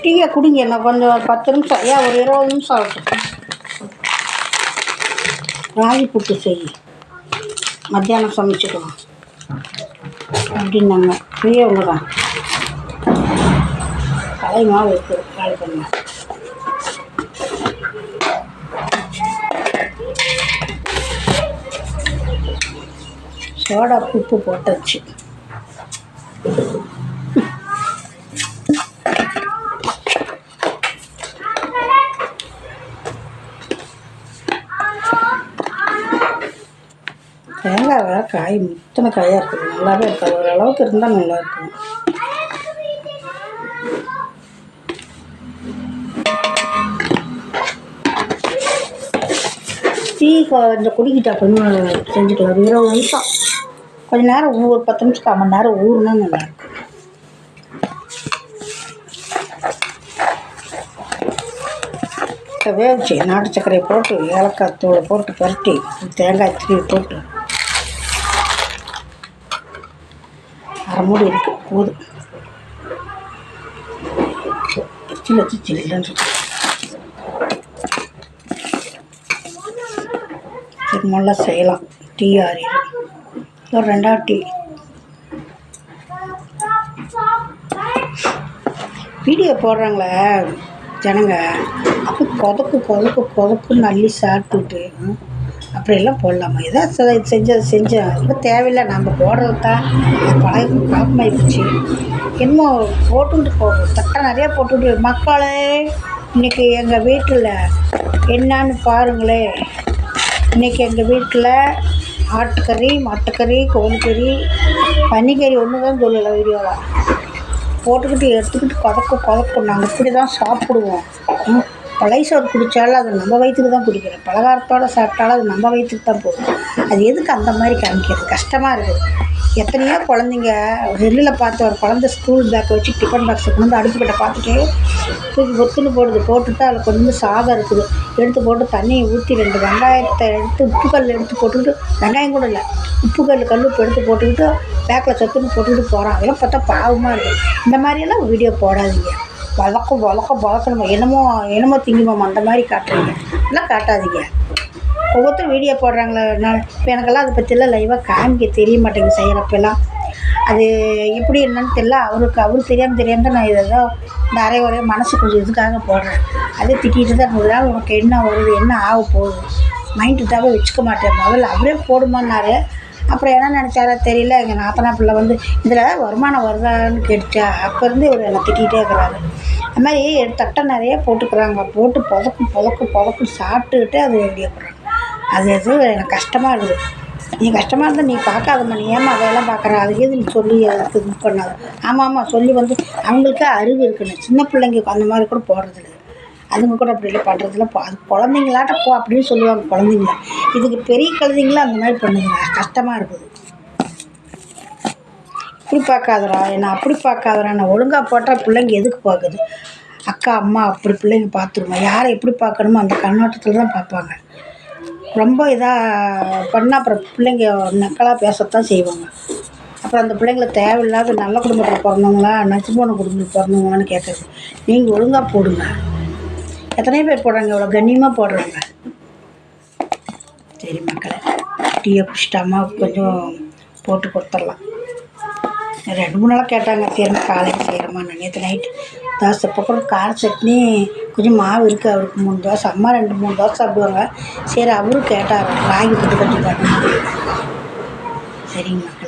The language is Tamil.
டீயை குடிங்க. என்ன கொஞ்சம் ஒரு 10 நிமிஷம், ஏன் ஒரு 20 நிமிஷம் ஆகட்டும். ராகி புட்டு செய், மத்தியானம் சமைச்சிக்கலாம் அப்படின்னாங்க. பெரியவங்க தான். கலை மாவு இருக்குது, கால் பண்ண. சோடா உப்பு போட்டாச்சு. தேங்காய் வேறு காய் முத்தனை காயாக இருக்குது, நல்லாவே இருக்காது. ஓரளவுக்கு இருந்தால் நல்லாயிருக்கும். டீ கொஞ்சம் குடிக்கிட்டா கொஞ்சம் செஞ்சுக்கலாம். ஒரு 20 நிமிஷம், கொஞ்சம் நேரம் ஒரு 10 நிமிஷம் 1/2 மணி நேரம் ஊறுனா நல்லாயிருக்கும். வேவிச்சு நாட்டு சர்க்கரையை போட்டு ஏலக்காய் தூளை போட்டு பரட்டி தேங்காய் திருவி போட்டு அரை மூடி இருக்கு போதும். சின்ன சில்லுன்னு திருமண செய்யலாம். டீ ஆறிடும். ஒரு 2வது டீ. வீடியோ போடுறாங்களே ஜனங்க, அப்போ கொதக்குன்னு அள்ளி சாப்பிட்டுட்டு அப்படியெல்லாம் போடலாமா? எதாவது செஞ்சேன் ரொம்ப தேவையில்லை. நம்ம போடுறது தான் பழக்கமாகிடுச்சு. என்னமோ போட்டுக்கிட்டு போகும், தட்டை நிறையா போட்டுக்கிட்டு. மக்களே, இன்றைக்கி எங்கள் வீட்டில் என்னான்னு பாருங்களேன். இன்றைக்கி எங்கள் வீட்டில் ஆட்டுக்கறி, மாட்டுக்கறி, கோழிக்கறி, பன்னிக்கறி ஒன்று தான் சொல்லலை. வீடியோவில் போட்டுக்கிட்டு எடுத்துக்கிட்டு கொதக்கும். நாங்கள் இப்படி தான் சாப்பிடுவோம். பழைய சோறு குடித்தாலும் அது நம்ம வயிற்றுக்கு தான் குடிக்கிறோம். பலகாரத்தோடு சாப்பிட்டாலும் அது நம்ம வயிற்றுக்கு தான் போகும். அது எதுக்கு அந்த மாதிரி காமிக்கிறது? கஷ்டமாக இருக்குது. எத்தனையோ குழந்தைங்க செல்லில் பார்த்து ஒரு குழந்தை ஸ்கூல் பேக்கை வச்சு டிஃபன் பாக்ஸை கொண்டு வந்து அடுப்புக்கிட்ட பார்த்துட்டு தூக்கி ஒத்துன்னு போட்டுட்டு அதில் கொஞ்சம் சாதம் இருக்குது எடுத்து போட்டு தண்ணியை ஊற்றி 2 வெங்காயத்தை எடுத்து உப்புக்கல் எடுத்து போட்டுக்கிட்டு, வெங்காயம் கூட இல்லை, கல் உப்பு எடுத்து போட்டுக்கிட்டு பேக்கில் சொத்துன்னு போட்டுக்கிட்டு போகிறான். அதெல்லாம் பார்த்தா பாவமாக இருக்குது. இந்த மாதிரியெல்லாம் வீடியோ போடாதீங்க. வளர்க்கணும். என்னமோ திங்குமாம் அந்த மாதிரி காட்டுறீங்க. எல்லாம் காட்டாதீங்க. ஒவ்வொருத்தரும் வீடியோ போடுறாங்களே. இப்போ எனக்கெல்லாம் அதை பற்றிலாம் லைவாக காமிக்க தெரிய மாட்டேங்குது செய்கிறப்பெல்லாம். அது எப்படி என்னன்னு தெரியல. அவருக்கு தெரியாமல் தான் நான் இதெல்லாம் நிறைய ஒரே மனசு கொஞ்சம் இதுக்காக போடுறேன். அதே திட்டிகிட்டு தான் போடுறேன். உனக்கு என்ன வருது, என்ன ஆக போகுது, மைண்டுட்டாவே வச்சுக்க மாட்டேன். முதல்ல அவரே போடுமான்னாரு. அப்புறம் என்ன நினச்சாரா தெரியல. எங்கள் நாத்தனா பிள்ளை வந்து இதில் வருமானம் வருதான்னு கேட்டுச்சா, அப்போ இருந்து இவர் என்னை திட்டிகிட்டே இருக்கிறாரு. அது மாதிரி தட்டை நிறைய போட்டுக்கிறாங்க. போட்டு புதக்கு சாப்பிட்டுக்கிட்டே அது வீடியோ போடுறாங்க. அது எனக்கு கஷ்டமாக இருக்குது. நீ கஷ்டமாக இருந்தால் நீ பார்க்காதம்மா, நீ ஏமா அதையெல்லாம் பார்க்குற, அதுக்கு எது நீ சொல்லி அதுக்கு இது பண்ணாத. ஆமாம் சொல்லி வந்து அவங்களுக்கே அறிவு இருக்குன்னு. சின்ன பிள்ளைங்க அந்த மாதிரி கூட போடுறதில்ல. அதுங்க கூட அப்படி இல்லை பண்ணுறதில்ல. அது குழந்தைங்களாட்ட போ அப்படின்னு சொல்லுவாங்க குழந்தைங்கள. இதுக்கு பெரிய குழந்தைங்களும் அந்த மாதிரி பண்ணுதுங்க. கஷ்டமாக இருக்குது. இப்படி பார்க்காதரா, என்ன அப்படி பார்க்காதரா, நான் ஒழுங்காக போட்டால் பிள்ளைங்க எதுக்கு பார்க்குது? அக்கா அம்மா அப்படி பிள்ளைங்க பார்த்துருமா. யாரை எப்படி பார்க்கணுமோ அந்த கண்ணோட்டத்தில் தான் பார்ப்பாங்க. ரொம்ப இதாக பண்ணால் அப்புறம் பிள்ளைங்க நக்கலாக பேசத்தான் செய்வாங்க. அப்புறம் அந்த பிள்ளைங்கள தேவையில்லாத நல்ல குடும்பத்தில் பிறந்தவங்களா நச்சு போன குடும்பத்தில் பிறந்தவங்களான்னு கேட்குறது. நீங்கள் ஒழுங்காக போடுங்க. எத்தனையோ பேர் போடுறாங்க, இவ்வளோ கண்ணியமாக போடுறாங்க. சரி மக்களே, டீயை குடிச்சிட்டாமா கொஞ்சம் போட்டு கொடுத்துடலாம். 2-3 நாளாக கேட்டாங்க. சரி காலையில் செய்கிறோமா. நேற்று நைட்டு தோசை பக்கம் கார சட்னி கொஞ்சம் மாவு இருக்குது. அவருக்கு 3 தோசை, அம்மா 2-3 தோசை சாப்பிடுவாங்க. சரி அவரும் கேட்டார் ராகி புட்டு கட்டி பண்ணி. சரிங்க மக்களே.